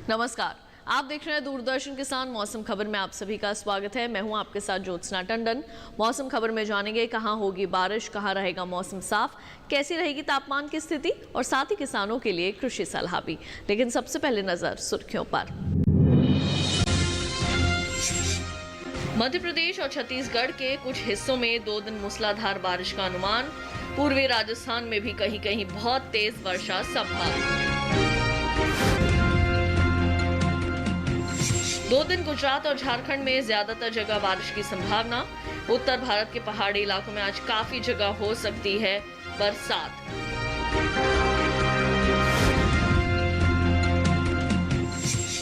नमस्कार, आप देख रहे हैं दूरदर्शन किसान मौसम खबर में आप सभी का स्वागत है। मैं हूं आपके साथ ज्योत्सना टंडन। मौसम खबर में जानेंगे कहां होगी बारिश, कहां रहेगा मौसम साफ, कैसी रहेगी तापमान की स्थिति और साथ ही किसानों के लिए कृषि सलाह भी। लेकिन सबसे पहले नजर सुर्खियों पर। मध्य प्रदेश और छत्तीसगढ़ के कुछ हिस्सों में 2 दिन मूसलाधार बारिश का अनुमान। पूर्वी राजस्थान में भी कहीं कहीं बहुत तेज वर्षा संभव। 2 दिन गुजरात और झारखंड में ज्यादातर जगह बारिश की संभावना। उत्तर भारत के पहाड़ी इलाकों में आज काफी जगह हो सकती है बरसात।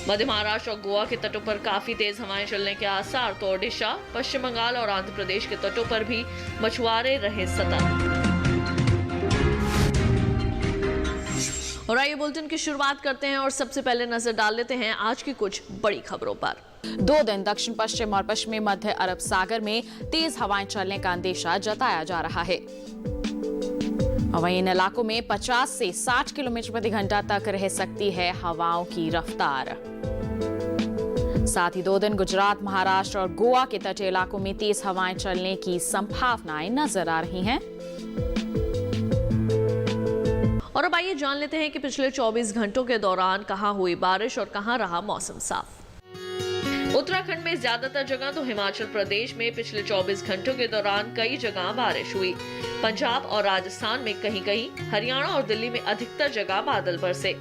मध्य महाराष्ट्र और गोवा के तटों पर काफी तेज हवाएं चलने के आसार, तो ओडिशा, पश्चिम बंगाल और आंध्र प्रदेश के तटों पर भी मछुआरे रहे सतर्क। और आइए बुलेटिन की शुरुआत करते हैं और सबसे पहले नजर डाल लेते हैं आज की कुछ बड़ी खबरों पर। 2 दिन दक्षिण पश्चिम और पश्चिमी मध्य अरब सागर में तेज हवाएं चलने का अंदेशा जताया जा रहा है। वहीं इन इलाकों में 50 से 60 किलोमीटर प्रति घंटा तक रह सकती है हवाओं की रफ्तार। साथ ही 2 दिन गुजरात, महाराष्ट्र और गोवा के तटीय इलाकों में तेज हवाएं चलने की संभावनाएं नजर आ रही हैं। और अब आइए जान लेते हैं कि पिछले 24 घंटों के दौरान कहां हुई बारिश और कहां रहा मौसम साफ। उत्तराखंड में ज्यादातर जगह तो हिमाचल प्रदेश में पिछले 24 घंटों के दौरान कई जगह बारिश हुई। पंजाब और राजस्थान में कहीं कहीं, हरियाणा और दिल्ली में अधिकतर जगह बादल बरसे।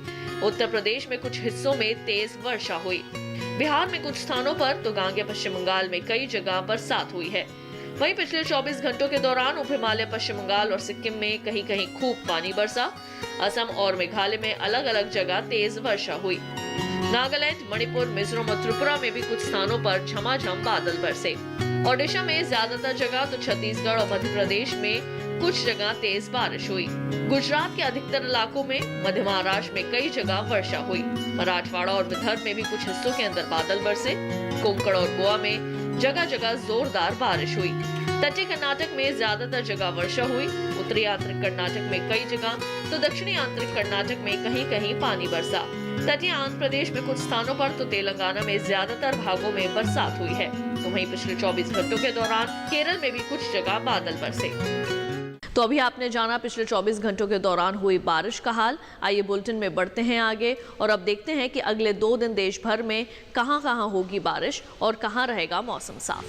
उत्तर प्रदेश में कुछ हिस्सों में तेज वर्षा हुई। बिहार में कुछ स्थानों पर तो गांगे पश्चिम बंगाल में कई जगह बरसात हुई है। वहीं पिछले 24 घंटों के दौरान उप हिमालय, पश्चिम बंगाल और सिक्किम में कहीं कहीं खूब पानी बरसा। असम और मेघालय में अलग अलग जगह तेज वर्षा हुई। नागालैंड, मणिपुर, मिजोरम और त्रिपुरा में भी कुछ स्थानों पर झमाझम बादल बरसे। ओडिशा में ज्यादातर जगह तो छत्तीसगढ़ और मध्य प्रदेश में कुछ जगह तेज बारिश हुई। गुजरात के अधिकतर इलाकों में, मध्य महाराष्ट्र में कई जगह वर्षा हुई। मराठवाड़ा और विदर्भ में भी कुछ हिस्सों के अंदर बादल बरसे। कोंकण और गोवा में जगह जगह जोरदार बारिश हुई। तटीय कर्नाटक में ज्यादातर जगह वर्षा हुई। उत्तरी आंतरिक कर्नाटक में कई जगह तो दक्षिणी आंतरिक कर्नाटक में कहीं कहीं पानी बरसा। तटीय आंध्र प्रदेश में कुछ स्थानों पर तो तेलंगाना में ज्यादातर भागों में बरसात हुई है। तो वहीं पिछले 24 घंटों के दौरान केरल में भी कुछ जगह बादल बरसे। तो अभी आपने जाना पिछले 24 घंटों के दौरान हुई बारिश का हाल। आइए बुलेटिन में बढ़ते हैं आगे और अब देखते हैं कि अगले 2 दिन देश भर में कहां कहां होगी बारिश और कहां रहेगा मौसम साफ।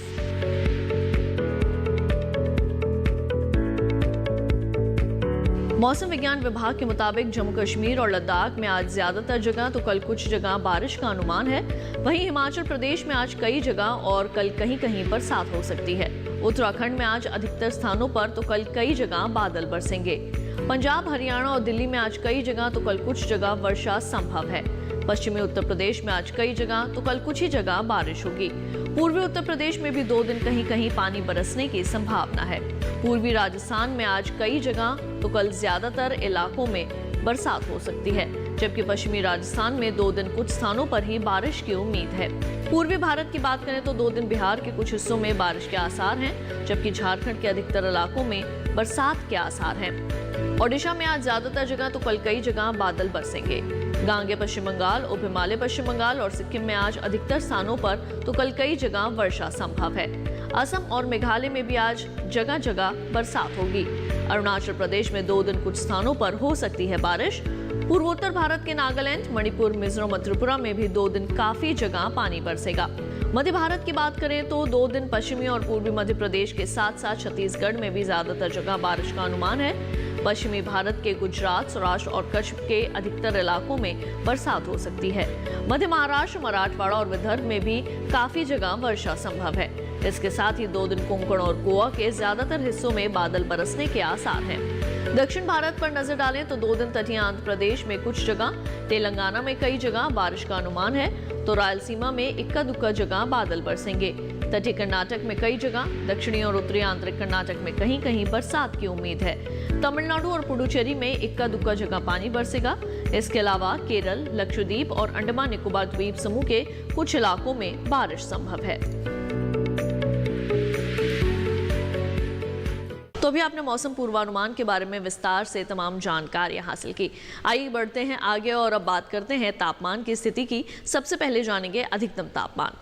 मौसम विज्ञान विभाग के मुताबिक जम्मू कश्मीर और लद्दाख में आज ज्यादातर जगह तो कल कुछ जगह बारिश का अनुमान है। वहीं हिमाचल प्रदेश में आज कई जगह और कल कहीं कहीं बरसात हो सकती है। उत्तराखंड में आज अधिकतर स्थानों पर तो कल कई जगह बादल बरसेंगे। पंजाब, हरियाणा और दिल्ली में आज कई जगह तो कल कुछ जगह वर्षा संभव है। पश्चिमी उत्तर प्रदेश में आज कई जगह तो कल कुछ ही जगह बारिश होगी। पूर्वी उत्तर प्रदेश में भी 2 दिन कहीं कहीं पानी बरसने की संभावना है। पूर्वी राजस्थान में आज कई जगह तो कल ज्यादातर इलाकों में बरसात हो सकती है, जबकि पश्चिमी राजस्थान में 2 दिन कुछ स्थानों पर ही बारिश की उम्मीद है। पूर्वी भारत की बात करें तो 2 दिन बिहार के कुछ हिस्सों में बारिश के आसार हैं, जबकि झारखंड के अधिकतर इलाकों में बरसात के आसार हैं। ओडिशा में आज ज्यादातर जगह तो कल कई जगह बादल बरसेंगे। गांगे पश्चिम बंगाल, उप हिमालय पश्चिम बंगाल और सिक्किम में आज अधिकतर स्थानों पर तो कल कई जगह वर्षा संभव है। असम और मेघालय में भी आज जगह जगह बरसात होगी। अरुणाचल प्रदेश में 2 दिन कुछ स्थानों पर हो सकती है बारिश। पूर्वोत्तर भारत के नागालैंड, मणिपुर, मिजोरम और त्रिपुरा में भी 2 दिन काफी जगह पानी बरसेगा। मध्य भारत की बात करें तो 2 दिन पश्चिमी और पूर्वी मध्य प्रदेश के साथ साथ छत्तीसगढ़ में भी ज्यादातर जगह बारिश का अनुमान है। पश्चिमी भारत के गुजरात, सौराष्ट्र और कच्छ के अधिकतर इलाकों में बरसात हो सकती है। मध्य महाराष्ट्र, मराठवाड़ा और विदर्भ में भी काफी जगह वर्षा संभव है। इसके साथ ही 2 दिन कोंकण और गोवा के ज्यादातर हिस्सों में बादल बरसने के आसार हैं। दक्षिण भारत पर नजर डालें तो 2 दिन तटीय आंध्र प्रदेश में कुछ जगह, तेलंगाना में कई जगह बारिश का अनुमान है। तो रायलसीमा में इक्का दुक्का जगह बादल बरसेंगे। तटीय कर्नाटक में कई जगह, दक्षिणी और उत्तरी आंतरिक कर्नाटक में कहीं कहीं बरसात की उम्मीद है। तमिलनाडु और पुडुचेरी में इक्का दुक्का जगह पानी बरसेगा। इसके अलावा केरल, लक्षद्वीप और अंडमान निकोबार द्वीप समूह के कुछ इलाकों में बारिश संभव है। तो अभी आपने मौसम पूर्वानुमान के बारे में विस्तार से तमाम जानकारियां हासिल की। आइए बढ़ते हैं आगे और अब बात करते हैं तापमान की स्थिति की। सबसे पहले जानेंगे अधिकतम तापमान।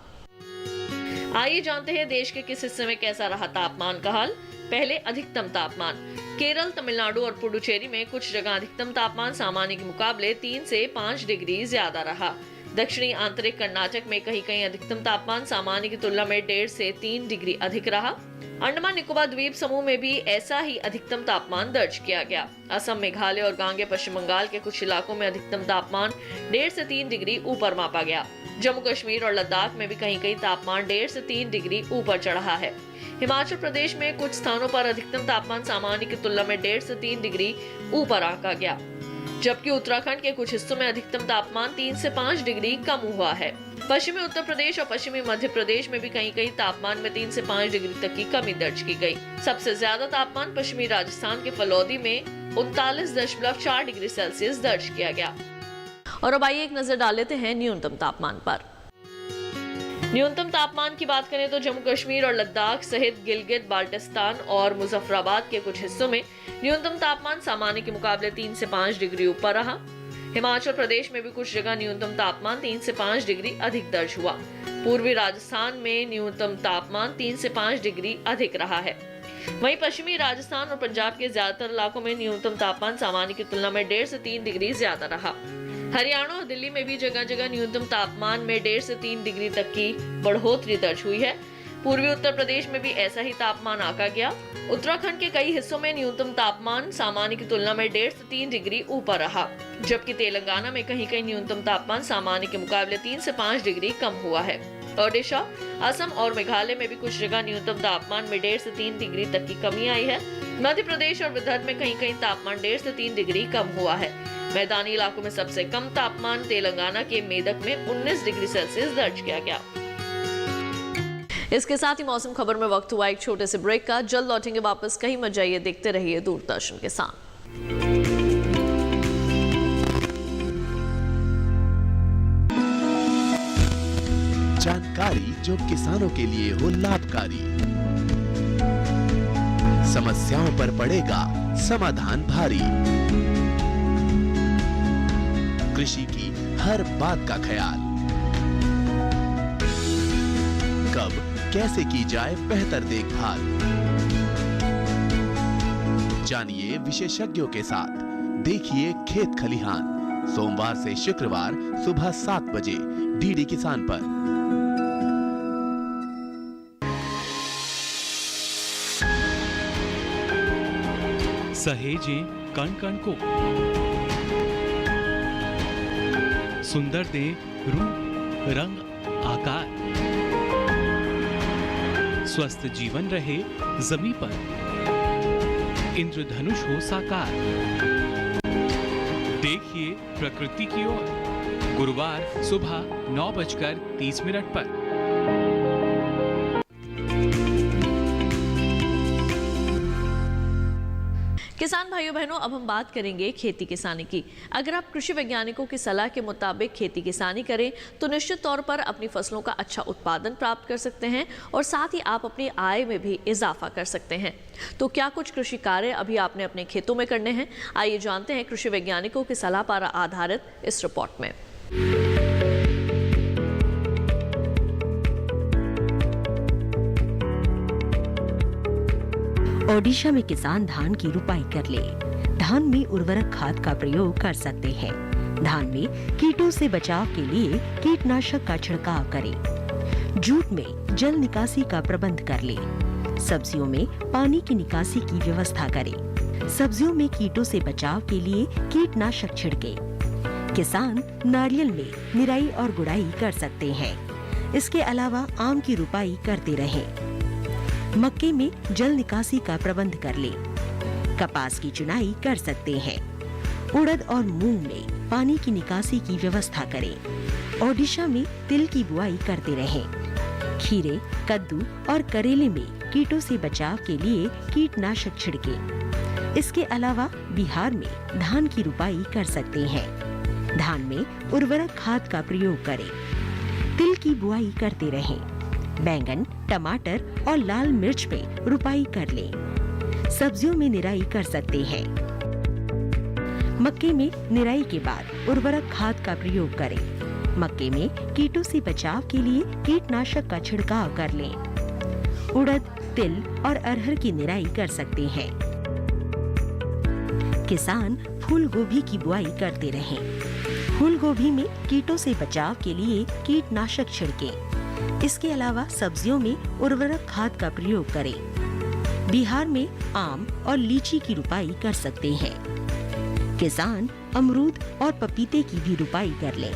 आइए जानते हैं देश के किस हिस्से में कैसा रहा तापमान का हाल। पहले अधिकतम तापमान। केरल, तमिलनाडु और पुडुचेरी में कुछ जगह अधिकतम तापमान सामान्य के मुकाबले 3 से 5 डिग्री ज्यादा रहा। दक्षिणी आंतरिक कर्नाटक में कहीं कहीं अधिकतम तापमान सामान्य की तुलना में 1.5 से 3 डिग्री अधिक रहा। अंडमान निकोबार द्वीप समूह में भी ऐसा ही अधिकतम तापमान दर्ज किया गया। असम, मेघालय और गांगे पश्चिम बंगाल के कुछ इलाकों में अधिकतम तापमान 1.5 से 3 डिग्री ऊपर मापा गया। जम्मू कश्मीर और लद्दाख में भी कहीं कहीं तापमान 1.5 से 3 डिग्री ऊपर चढ़ा है। हिमाचल प्रदेश में कुछ स्थानों पर अधिकतम तापमान सामान्य की तुलना में 1.5 से 3 डिग्री ऊपर आंका गया, जबकि उत्तराखंड के कुछ हिस्सों में अधिकतम तापमान 3 से 5 डिग्री कम हुआ है। पश्चिमी उत्तर प्रदेश और पश्चिमी मध्य प्रदेश में भी कहीं कहीं तापमान में 3 से 5 डिग्री तक की कमी दर्ज की गई। सबसे ज्यादा तापमान पश्चिमी राजस्थान के फलौदी में 39.4 डिग्री सेल्सियस दर्ज किया गया। और अब आइए एक नजर डाल लेते हैं न्यूनतम तापमान पर। न्यूनतम तापमान की बात करें तो जम्मू कश्मीर और लद्दाख सहित गिलगित, बाल्टिस्तान और मुजफ्फराबाद के कुछ हिस्सों में न्यूनतम तापमान सामान्य के मुकाबले 3 से 5 डिग्री ऊपर रहा। हिमाचल प्रदेश में भी कुछ जगह न्यूनतम तापमान 3 से 5 डिग्री अधिक दर्ज हुआ। पूर्वी राजस्थान में न्यूनतम तापमान 3 से 5 डिग्री अधिक रहा है। वहीं पश्चिमी राजस्थान और पंजाब के ज्यादातर इलाकों में न्यूनतम तापमान सामान्य की तुलना में 1.5 से 3 डिग्री ज्यादा रहा। हरियाणा और दिल्ली में भी जगह जगह न्यूनतम तापमान में 1.5 से 3 डिग्री तक की बढ़ोतरी दर्ज हुई है। पूर्वी उत्तर प्रदेश में भी ऐसा ही तापमान आंका गया। उत्तराखंड के कई हिस्सों में न्यूनतम तापमान सामान्य की तुलना में 1.5 से 3 डिग्री ऊपर रहा, जबकि तेलंगाना में कहीं कहीं न्यूनतम तापमान सामान्य के मुकाबले 3 से 5 डिग्री कम हुआ है। ओडिशा, असम और मेघालय में भी कुछ जगह न्यूनतम तापमान में 1.5 से 3 डिग्री तक की कमी आई है। मध्य प्रदेश और विदर्भ में कहीं कहीं तापमान 1.5 से 3 डिग्री कम हुआ है। मैदानी इलाकों में सबसे कम तापमान तेलंगाना के मेदक में 19 डिग्री सेल्सियस दर्ज किया गया। इसके साथ ही मौसम खबर में वक्त हुआ एक छोटे से ब्रेक का। जल्द लौटेंगे वापस, कहीं मत जाइए, देखते रहिए दूरदर्शन के साथ। जानकारी जो किसानों के लिए हो लाभकारी, समस्याओं पर पड़ेगा समाधान भारी, कृषि की हर बात का ख्याल, कब कैसे की जाए बेहतर देखभाल, जानिए विशेषज्ञों के साथ, देखिए खेत खलिहान, सोमवार से शुक्रवार सुबह 7 बजे डीडी किसान पर। सहेजें कण कण को, सुंदर दे रूप रंग आकार, स्वस्थ जीवन रहे जमीन पर, इंद्रधनुष हो साकार। देखिए प्रकृति की ओर, गुरुवार सुबह 9:30 पर। किसान भाइयों बहनों, अब हम बात करेंगे खेती किसानी की। अगर आप कृषि वैज्ञानिकों की सलाह के मुताबिक खेती किसानी करें तो निश्चित तौर पर अपनी फसलों का अच्छा उत्पादन प्राप्त कर सकते हैं और साथ ही आप अपनी आय में भी इजाफा कर सकते हैं। तो क्या कुछ कृषि कार्य अभी आपने अपने खेतों में करने हैं? आइए जानते हैं कृषि वैज्ञानिकों की सलाह पर आधारित इस रिपोर्ट में। ओडिशा में किसान धान की रुपाई कर ले। धान में उर्वरक खाद का प्रयोग कर सकते हैं। धान में कीटों से बचाव के लिए कीटनाशक का छिड़काव करें। जूट में जल निकासी का प्रबंध कर ले। सब्जियों में पानी की निकासी की व्यवस्था करें। सब्जियों में कीटों से बचाव के लिए कीटनाशक छिड़के। किसान नारियल में निराई और गुड़ाई कर सकते हैं। इसके अलावा आम की रुपाई करते रहें। मक्के में जल निकासी का प्रबंध कर ले। कपास की चुनाई कर सकते हैं। उड़द और मूंग में पानी की निकासी की व्यवस्था करें। ओडिशा में तिल की बुआई करते रहें। खीरे, कद्दू और करेले में कीटों से बचाव के लिए कीटनाशक छिड़के। इसके अलावा बिहार में धान की रुपाई कर सकते हैं। धान में उर्वरक खाद का प्रयोग करें। तिल की बुआई करते रहें। बैंगन, टमाटर और लाल मिर्च में रुपाई कर लें। सब्जियों में निराई कर सकते हैं। मक्के में निराई के बाद उर्वरक खाद का प्रयोग करें। मक्के में कीटों से बचाव के लिए कीटनाशक का छिड़काव कर लें। उड़द, तिल और अरहर की निराई कर सकते हैं। किसान फूल गोभी की बुआई करते रहें। फूल गोभी में कीटों से बचाव के लिए कीटनाशक छिड़कें। इसके अलावा सब्जियों में उर्वरक खाद का प्रयोग करें। बिहार में आम और लीची की रुपाई कर सकते हैं। किसान अमरूद और पपीते की भी रुपाई कर लें।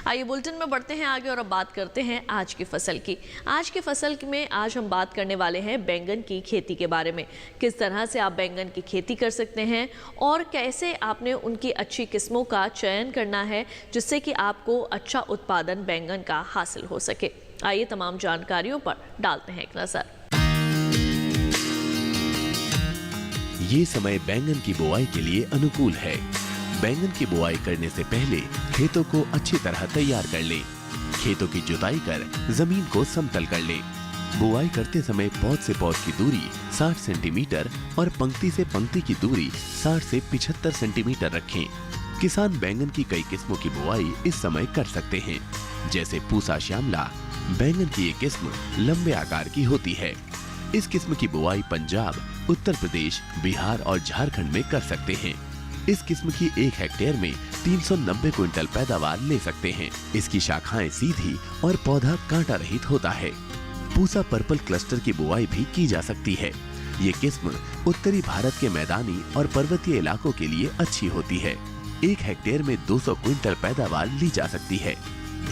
आइए बुलेटिन में बढ़ते हैं आगे और अब बात करते हैं आज की फसल की। आज की फसल में आज हम बात करने वाले हैं बैंगन की खेती के बारे में। किस तरह से आप बैंगन की खेती कर सकते हैं और कैसे आपने उनकी अच्छी किस्मों का चयन करना है जिससे कि आपको अच्छा उत्पादन बैंगन का हासिल हो सके। आइए तमाम जानकारियों पर डालते हैं एक नजर। ये समय बैंगन की बुआई के लिए अनुकूल है। बैंगन की बुआई करने से पहले खेतों को अच्छी तरह तैयार कर लें। खेतों की जुताई कर जमीन को समतल कर लें। बुआई करते समय पौध से पौध की दूरी 60 सेंटीमीटर और पंक्ति से पंक्ति की दूरी 60 से 75 सेंटीमीटर रखें। किसान बैंगन की कई किस्मों की बुआई इस समय कर सकते हैं, जैसे पूसा श्यामला। बैंगन की ये किस्म लंबे आकार की होती है। इस किस्म की बुआई पंजाब, उत्तर प्रदेश, बिहार और झारखंड में कर सकते हैं। इस किस्म की 1 हेक्टेयर में 390 क्विंटल पैदावार ले सकते हैं। इसकी शाखाएं सीधी और पौधा कांटा रहित होता है। पूसा पर्पल क्लस्टर की बुआई भी की जा सकती है। ये किस्म उत्तरी भारत के मैदानी और पर्वतीय इलाकों के लिए अच्छी होती है। 1 हेक्टेयर में 200 क्विंटल पैदावार ली जा सकती है।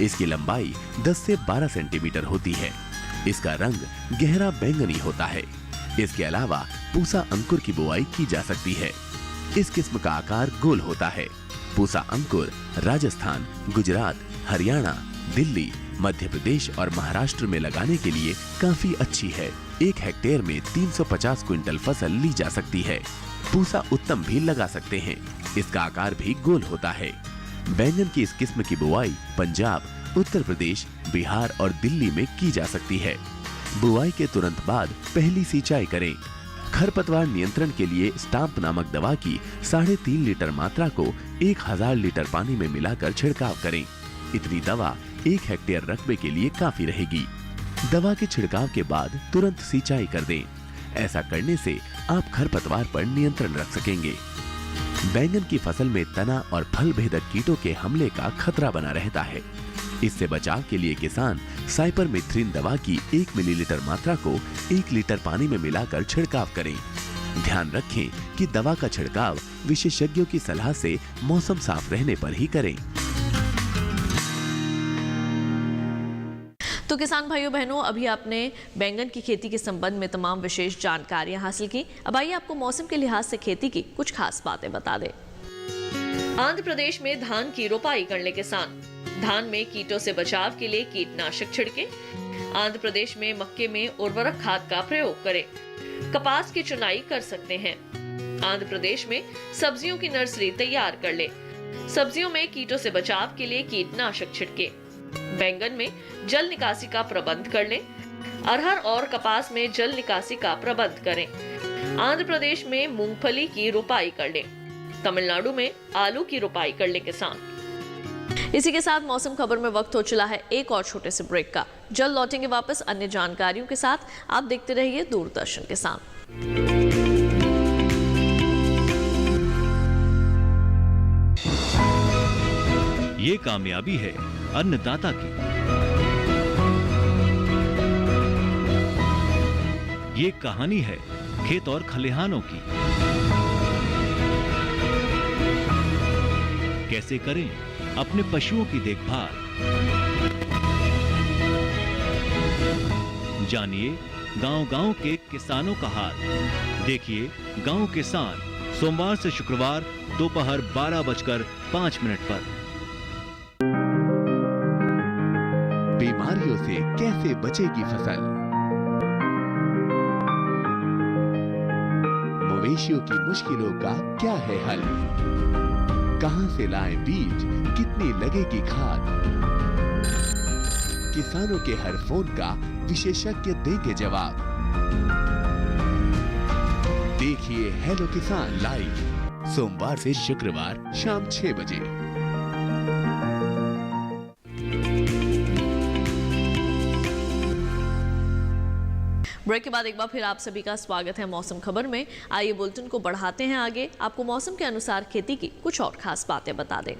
इसकी लंबाई 10 से 12 सेंटीमीटर होती है। इसका रंग गहरा बैंगनी होता है। इसके अलावा पूसा अंकुर की बुआई की जा सकती है। इस किस्म का आकार गोल होता है। पूसा अंकुर राजस्थान, गुजरात, हरियाणा, दिल्ली, मध्य प्रदेश और महाराष्ट्र में लगाने के लिए काफी अच्छी है। 1 हेक्टेयर में 350 क्विंटल फसल ली जा सकती है। पूसा उत्तम भी लगा सकते हैं। इसका आकार भी गोल होता है। बैंगन की इस किस्म की बुआई पंजाब, उत्तर प्रदेश, बिहार और दिल्ली में की जा सकती है। बुआई के तुरंत बाद पहली सिंचाई करें। खरपतवार नियंत्रण के लिए स्टाम्प नामक दवा की 3.5 लीटर मात्रा को 1000 लीटर पानी में मिलाकर छिड़काव करें। इतनी दवा 1 हेक्टेयर रकबे के लिए काफी रहेगी। दवा के छिड़काव के बाद तुरंत सिंचाई कर दें। ऐसा करने से आप खरपतवार पर नियंत्रण रख सकेंगे। बैंगन की फसल में तना और फल भेदक कीटों के हमले का खतरा बना रहता है। इससे बचाव के लिए किसान साइपरमेथ्रिन दवा की 1 मिलीलीटर मात्रा को 1 लीटर पानी में मिलाकर छिड़काव करें। ध्यान रखें कि दवा का छिड़काव विशेषज्ञों की सलाह से मौसम साफ रहने पर ही करें। तो किसान भाइयों बहनों, अभी आपने बैंगन की खेती के संबंध में तमाम विशेष जानकारियां हासिल की। अब आइए आपको मौसम के लिहाज से खेती की कुछ खास बातें बता दें। आंध्र प्रदेश में धान की रोपाई कर ले किसान। धान में कीटों से बचाव के लिए कीटनाशक छिड़के। आंध्र प्रदेश में मक्के में उर्वरक खाद का प्रयोग करें। कपास की चुनाई कर सकते हैं। आंध्र प्रदेश में सब्जियों की नर्सरी तैयार कर ले। सब्जियों में कीटों से बचाव के लिए कीटनाशक छिड़के। बैंगन में जल निकासी का प्रबंध कर लें। अरहर और कपास में जल निकासी का प्रबंध करें। आंध्र प्रदेश में मूंगफली की रोपाई कर लें। तमिलनाडु में आलू की रोपाई कर ले किसान। इसी के साथ मौसम खबर में वक्त हो चला है एक और छोटे से ब्रेक का। जल्द लौटेंगे वापस अन्य जानकारियों के साथ। आप देखते रहिए दूरदर्शन किसान। ये कामयाबी है अन्नदाता की। ये कहानी है खेत और खलिहानों की। कैसे करें अपने पशुओं की देखभाल, जानिए गांव-गांव के किसानों का हाल। देखिए गांव किसान सोमवार से शुक्रवार दोपहर 12:05 पर। बीमारियों से कैसे बचेगी फसल? मवेशियों की मुश्किलों का क्या है हल? कहां से लाएं बीज, कितनी लगेगी खाद? किसानों के हर फोन का विशेषज्ञ देंगे जवाब। देखिए हेलो किसान लाइव सोमवार से शुक्रवार शाम 6 बजे। ब्रेक के बाद एक बार फिर आप सभी का स्वागत है मौसम खबर में। आइए बुलेटिन को बढ़ाते हैं आगे। आपको मौसम के अनुसार खेती की कुछ और खास बातें बता दें।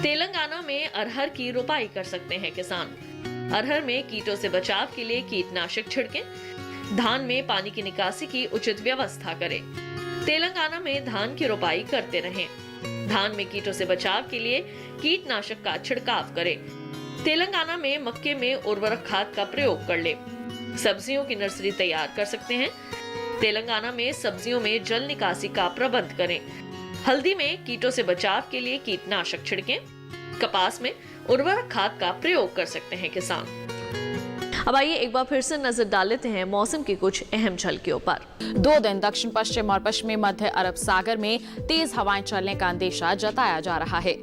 तेलंगाना में अरहर की रोपाई कर सकते हैं किसान। अरहर में कीटों से बचाव के लिए कीटनाशक छिड़कें। धान में पानी की निकासी की उचित व्यवस्था करें। तेलंगाना में धान की रोपाई करते रहें। धान में कीटों से बचाव के लिए कीटनाशक का छिड़काव करें। तेलंगाना में मक्के में उर्वरक खाद का प्रयोग कर ले। सब्जियों की नर्सरी तैयार कर सकते हैं। तेलंगाना में सब्जियों में जल निकासी का प्रबंध करें। हल्दी में कीटों से बचाव के लिए कीटनाशक छिड़कें। कपास में उर्वरक खाद का प्रयोग कर सकते हैं किसान। अब आइए एक बार फिर से नजर डाल लेते हैं मौसम की कुछ अहम झलकियों पर। 2 दिन दक्षिण पश्चिम और पश्चिमी मध्य अरब सागर में तेज हवाएं चलने का अंदेशा जताया जा रहा है।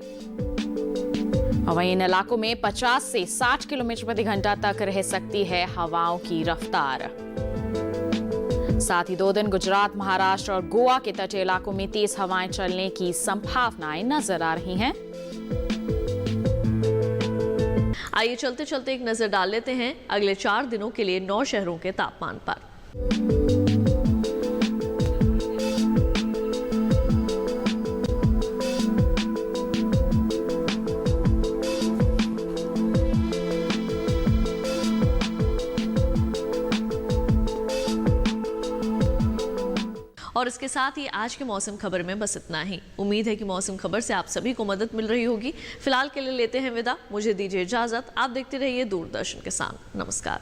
वहीं इन इलाकों में 50 से 60 किलोमीटर प्रति घंटा तक रह सकती है हवाओं की रफ्तार। साथ ही 2 दिन गुजरात, महाराष्ट्र और गोवा के तटीय इलाकों में तेज हवाएं चलने की संभावनाएं नजर आ रही हैं। आइए चलते चलते एक नजर डाल लेते हैं अगले 4 दिनों के लिए 9 शहरों के तापमान पर। और इसके साथ ही आज के मौसम खबर में बस इतना ही। उम्मीद है कि मौसम खबर से आप सभी को मदद मिल रही होगी। फिलहाल के लिए लेते हैं विदा। मुझे दीजिए इजाजत। आप देखते रहिए दूरदर्शन किसान। नमस्कार।